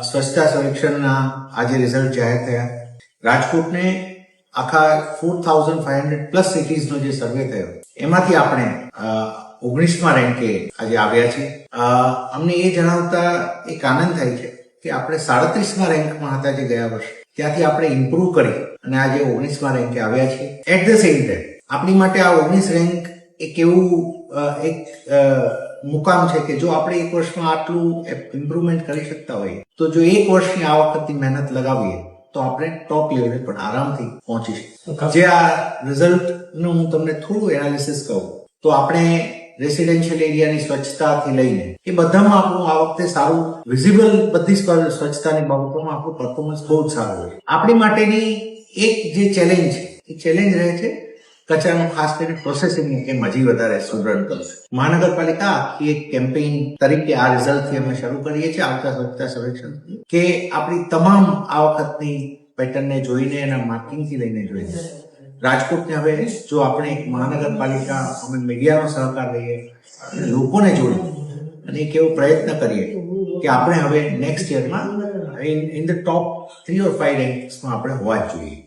સ્વચ્છતા સર્વેક્ષણના આજે રિઝલ્ટ જાહેર થયા. રાજકોટને આખા 4500 પ્લસ સિટીઝનો જે સર્વે થયો એમાંથી આપણે 19મા રેન્કે આજે આવ્યા છે. અમને એ જણાવતા એક આનંદ થાય છે કે આપણે 37મા રેન્કમાં હતા જે ગયા વર્ષે, ત્યાંથી આપણે ઇમ્પ્રુવ કરી અને આજે 19મા રેન્કે આવ્યા છીએ. એટ ધ સેમ ટાઈમ આપણી માટે આ 19 રેન્ક એક એવું એક મુકામ છે કે જો આપણે એક વર્ષમાં આટલું ઇમ્પ્રુવમેન્ટ કરી શકતા હોઈએ તો જો એક વર્ષની આ વખતની મહેનત લગાવીએ તો આપણે ટોપ લેવલે પણ આરામથી પહોંચી શકીએ. જે આ રિઝલ્ટનું હું તમને થોડું એનાલિસિસ કહું તો આપણે રેસિડેન્શિયલ એરિયાની સ્વચ્છતાથી લઈને એ બધામાં આપણું આ વખતે સારું વિઝિબલ, બધી સ્વચ્છતાની બાબતોમાં આપણું પરફોર્મન્સ બહુ જ સારું હોય. આપણી માટેની એક જે ચેલેન્જ છે એ ચેલેન્જ રહે છે કચરાનું, ખાસ કરીને પ્રોસેસિંગની કેમ હજી વધારે સુદૃઢ કરશે. મહાનગરપાલિકા આખી એક કેમ્પેઇન તરીકે આ રિઝલ્ટથી અમે શરૂ કરીએ છીએ આવતા સ્વચ્છતા સર્વેક્ષણ કે આપણી તમામ આ વખતની પેટર્નને જોઈને એના માર્કિંગથી લઈને જોઈને રાજકોટને હવે જો આપણે એક મહાનગરપાલિકા અમે મીડિયાનો સહકાર લઈએ, લોકોને જોડીએ અને એક એવો પ્રયત્ન કરીએ કે આપણે હવે નેક્સ્ટ યરમાં ઇન ધ ટોપ 3 or 5 રેન્ક્સમાં આપણે હોવા જ જોઈએ.